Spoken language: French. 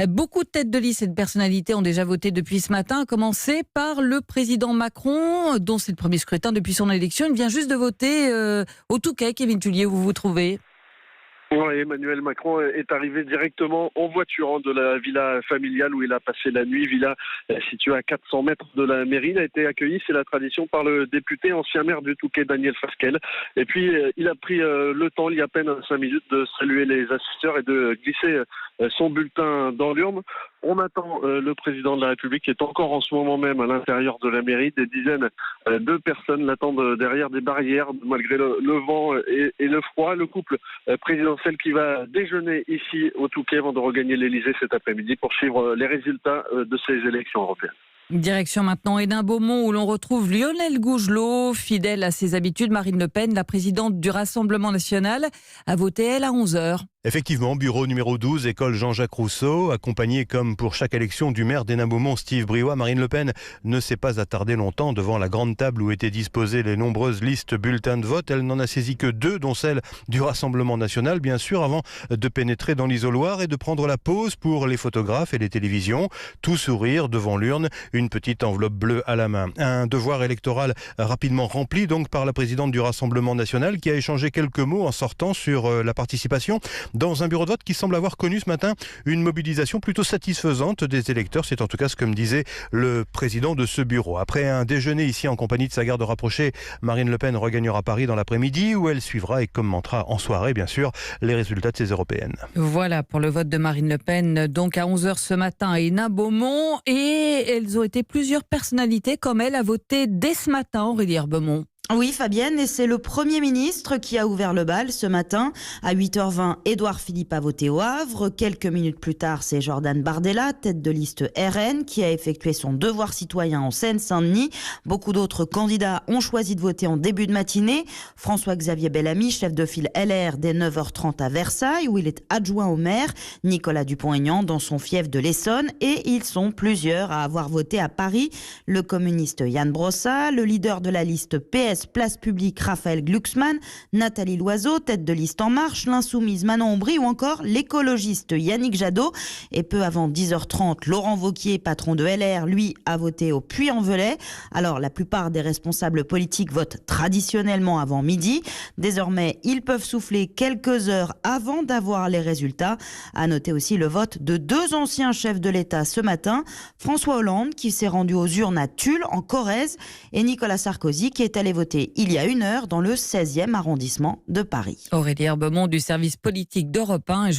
Beaucoup de têtes de liste et de personnalités ont déjà voté depuis ce matin, à commencer par le président Macron, dont c'est le premier scrutin depuis son élection. Il vient juste de voter au Touquet. Kevin Tullier, où vous vous trouvez? Ouais, Emmanuel Macron est arrivé directement en voiture de la villa familiale où il a passé la nuit. Villa située à 400 mètres de la mairie. Il a été accueilli, c'est la tradition, par le député ancien maire du Touquet, Daniel Fasquelle. Et puis, il a pris le temps, il y a à peine 5 minutes, de saluer les assesseurs et de glisser son bulletin dans l'urne. On attend le président de la République, qui est encore en ce moment même à l'intérieur de la mairie. Des dizaines de personnes l'attendent derrière des barrières, malgré le vent et le froid. Le couple présidentiel qui va déjeuner ici au Touquet avant de regagner l'Élysée cet après-midi pour suivre les résultats de ces élections européennes. Direction maintenant Hénin-Beaumont, où l'on retrouve Lionel Gougelot. Fidèle à ses habitudes, Marine Le Pen, la présidente du Rassemblement national, a voté, elle, à 11h. Effectivement, bureau numéro 12, école Jean-Jacques Rousseau, accompagné comme pour chaque élection du maire d'Hénin-Beaumont, Steve Briouat. Marine Le Pen ne s'est pas attardée longtemps devant la grande table où étaient disposées les nombreuses listes bulletins de vote. Elle n'en a saisi que 2, dont celle du Rassemblement national, bien sûr, avant de pénétrer dans l'isoloir et de prendre la pause pour les photographes et les télévisions. Tout sourire devant l'urne, une petite enveloppe bleue à la main. Un devoir électoral rapidement rempli donc par la présidente du Rassemblement national, qui a échangé quelques mots en sortant sur la participation dans un bureau de vote qui semble avoir connu ce matin une mobilisation plutôt satisfaisante des électeurs. C'est en tout cas ce que me disait le président de ce bureau. Après un déjeuner ici en compagnie de sa garde rapprochée, Marine Le Pen regagnera Paris dans l'après-midi, où elle suivra et commentera en soirée, bien sûr, les résultats de ces européennes. Voilà pour le vote de Marine Le Pen, donc à 11h ce matin à Hénin-Beaumont. Et elles ont été plusieurs personnalités comme elle à voter dès ce matin, Aurélie Herbemont. Oui, Fabienne, et c'est le Premier ministre qui a ouvert le bal ce matin. À 8h20, Édouard Philippe a voté au Havre. Quelques minutes plus tard, c'est Jordan Bardella, tête de liste RN, qui a effectué son devoir citoyen en Seine-Saint-Denis. Beaucoup d'autres candidats ont choisi de voter en début de matinée. François-Xavier Bellamy, chef de file LR, dès 9h30 à Versailles, où il est adjoint au maire. Nicolas Dupont-Aignan dans son fief de l'Essonne. Et ils sont plusieurs à avoir voté à Paris. Le communiste Yann Brossat, le leader de la liste PS Place Publique Raphaël Glucksmann, Nathalie Loiseau, tête de liste En Marche, l'insoumise Manon Aubry ou encore l'écologiste Yannick Jadot. Et peu avant 10h30, Laurent Wauquiez, patron de LR, lui, a voté au Puy-en-Velay. Alors, la plupart des responsables politiques votent traditionnellement avant midi. Désormais, ils peuvent souffler quelques heures avant d'avoir les résultats. À noter aussi le vote de 2 anciens chefs de l'État ce matin. François Hollande, qui s'est rendu aux urnes à Tulle, en Corrèze, et Nicolas Sarkozy, qui est allé voter il y a 1 heure dans le 16e arrondissement de Paris. Aurélie Herbemont du service politique d'Europe 1.